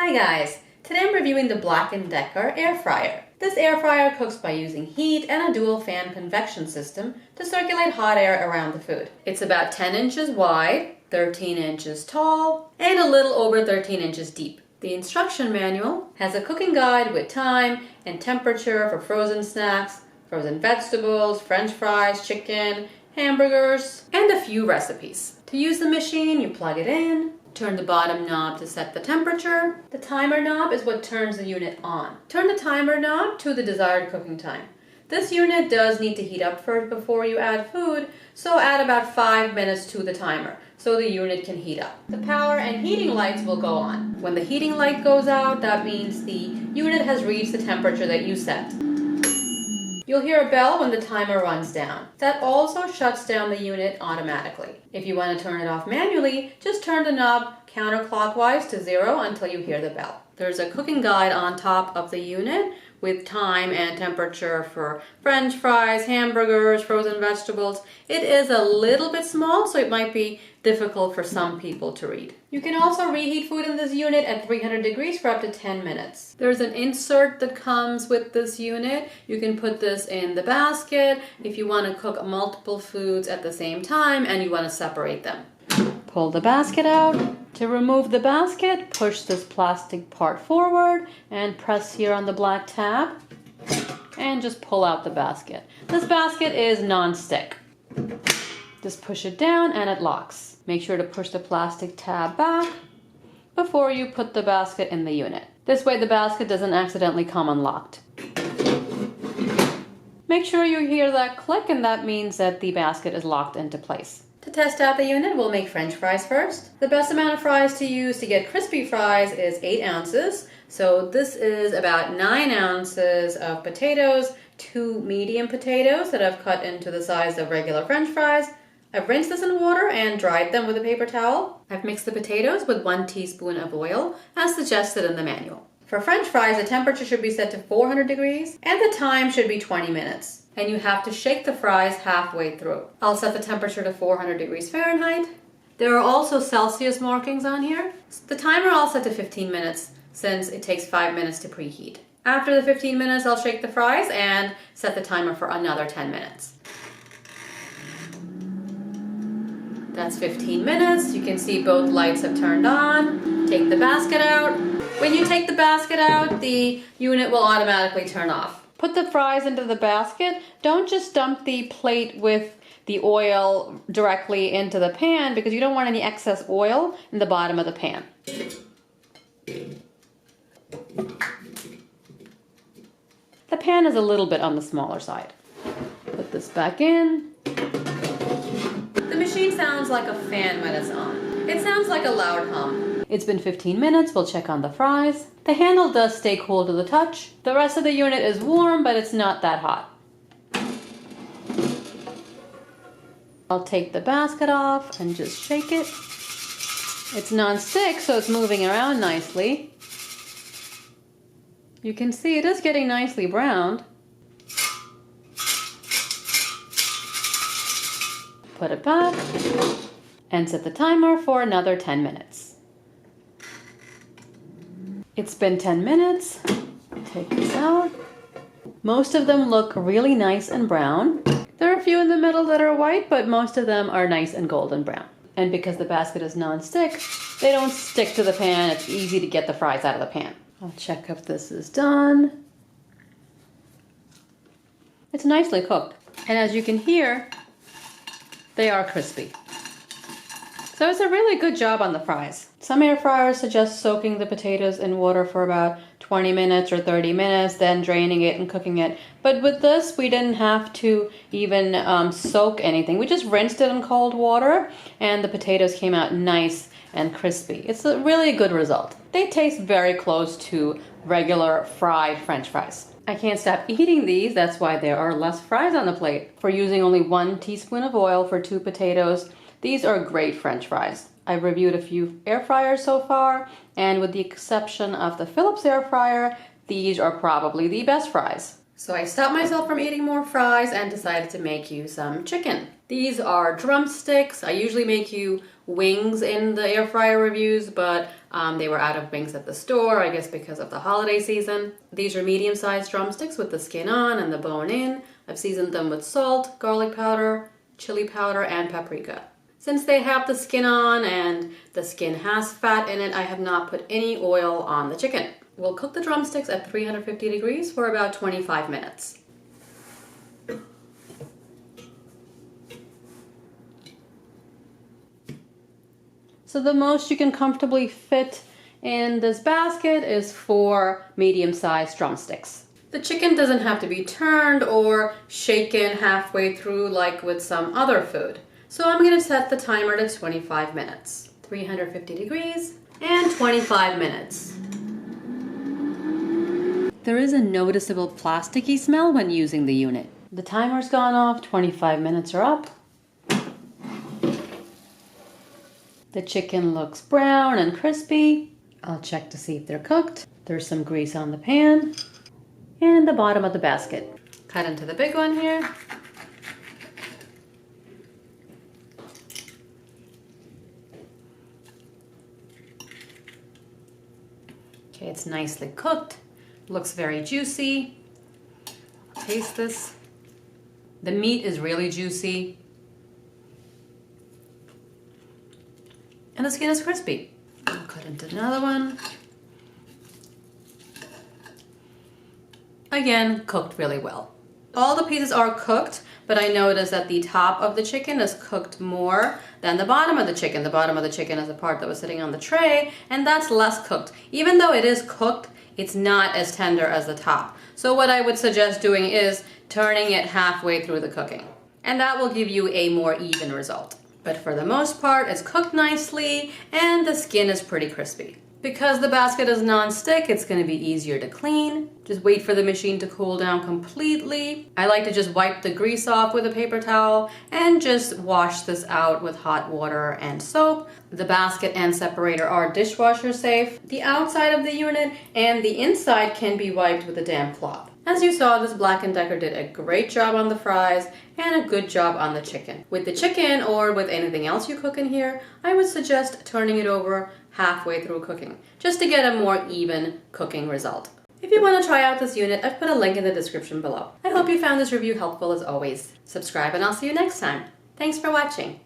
Hi guys! Today I'm reviewing the Black+Decker air fryer. This air fryer cooks by using heat and a dual fan convection system to circulate hot air around the food. It's about 10 inches wide, 13 inches tall, and a little over 13 inches deep. The instruction manual has a cooking guide with time and temperature for frozen snacks, frozen vegetables, french fries, chicken, hamburgers, and a few recipes. To use the machine, you plug it in, turn the bottom knob to set the temperature. The timer knob is what turns the unit on. Turn the timer knob to the desired cooking time. This unit does need to heat up first before you add food, so add about 5 minutes to the timer so the unit can heat up. The power and heating lights will go on. When the heating light goes out, that means the unit has reached the temperature that you set. You'll hear a bell when the timer runs down. That also shuts down the unit automatically. If you want to turn it off manually, just turn the knob counterclockwise to 0 until you hear the bell. There's a cooking guide on top of the unit with time and temperature for french fries, hamburgers, frozen vegetables. It is a little bit small, so it might be difficult for some people to read. You can also reheat food in this unit at 300 degrees for up to 10 minutes. There's an insert that comes with this unit. You can put this in the basket if you want to cook multiple foods at the same time and you want to separate them. Pull the basket out. To remove the basket, push this plastic part forward and press here on the black tab and just pull out the basket. This basket is non-stick. Just push it down and it locks. Make sure to push the plastic tab back before you put the basket in the unit. This way the basket doesn't accidentally come unlocked. Make sure you hear that click, and that means that the basket is locked into place. To test out the unit, we'll make french fries first. The best amount of fries to use to get crispy fries is 8 ounces. So this is about 9 ounces of potatoes, 2 medium potatoes that I've cut into the size of regular french fries. I've rinsed this in water and dried them with a paper towel. I've mixed the potatoes with 1 teaspoon of oil, as suggested in the manual. For french fries, the temperature should be set to 400 degrees and the time should be 20 minutes. And you have to shake the fries halfway through. I'll set the temperature to 400 degrees Fahrenheit. There are also Celsius markings on here. The timer I'll set to 15 minutes since it takes 5 minutes to preheat. After the 15 minutes, I'll shake the fries and set the timer for another 10 minutes. That's 15 minutes. You can see both lights have turned on. Take the basket out. When you take the basket out, the unit will automatically turn off. Put the fries into the basket. Don't just dump the plate with the oil directly into the pan because you don't want any excess oil in the bottom of the pan. The pan is a little bit on the smaller side. Put this back in. The machine sounds like a fan when it's on. It sounds like a loud hum. It's been 15 minutes, we'll check on the fries. The handle does stay cool to the touch. The rest of the unit is warm, but it's not that hot. I'll take the basket off and just shake it. It's non-stick, so it's moving around nicely. You can see it is getting nicely browned. Put it back and set the timer for another 10 minutes. It's been 10 minutes. Take this out. Most of them look really nice and brown. There are a few in the middle that are white, but most of them are nice and golden brown. And because the basket is non-stick, they don't stick to the pan. It's easy to get the fries out of the pan. I'll check if this is done. It's nicely cooked. And as you can hear, they are crispy. So it's a really good job on the fries. Some air fryers suggest soaking the potatoes in water for about 20 minutes or 30 minutes, then draining it and cooking it. But with this, we didn't have to even soak anything. We just rinsed it in cold water and the potatoes came out nice and crispy. It's a really good result. They taste very close to regular fried french fries. I can't stop eating these, that's why there are less fries on the plate. For using only 1 teaspoon of oil for 2 potatoes, these are great french fries. I've reviewed a few air fryers so far, and with the exception of the Philips air fryer, these are probably the best fries. So I stopped myself from eating more fries and decided to make you some chicken. These are drumsticks. I usually make you wings in the air fryer reviews, but They were out of wings at the store, I guess because of the holiday season. These are medium-sized drumsticks with the skin on and the bone in. I've seasoned them with salt, garlic powder, chili powder, and paprika. Since they have the skin on and the skin has fat in it, I have not put any oil on the chicken. We'll cook the drumsticks at 350 degrees for about 25 minutes. So the most you can comfortably fit in this basket is 4 medium-sized drumsticks. The chicken doesn't have to be turned or shaken halfway through like with some other food. So I'm going to set the timer to 25 minutes. 350 degrees and 25 minutes. There is a noticeable plasticky smell when using the unit. The timer's gone off, 25 minutes are up. The chicken looks brown and crispy. I'll check to see if they're cooked. There's some grease on the pan and the bottom of the basket. Cut into the big one here. Okay, it's nicely cooked. Looks very juicy. Taste this. The meat is really juicy. And the skin is crispy. I'll cut into another one. Again, cooked really well. All the pieces are cooked, but I noticed that the top of the chicken is cooked more than the bottom of the chicken. The bottom of the chicken is the part that was sitting on the tray, and that's less cooked. Even though it is cooked, it's not as tender as the top. So what I would suggest doing is turning it halfway through the cooking. And that will give you a more even result. But for the most part, it's cooked nicely and the skin is pretty crispy. Because the basket is non-stick, it's going to be easier to clean. Just wait for the machine to cool down completely. I like to just wipe the grease off with a paper towel and just wash this out with hot water and soap. The basket and separator are dishwasher safe. The outside of the unit and the inside can be wiped with a damp cloth. As you saw, this Black+Decker did a great job on the fries and a good job on the chicken. With the chicken or with anything else you cook in here, I would suggest turning it over halfway through cooking, just to get a more even cooking result. If you want to try out this unit, I've put a link in the description below. I hope you found this review helpful as always. Subscribe and I'll see you next time. Thanks for watching.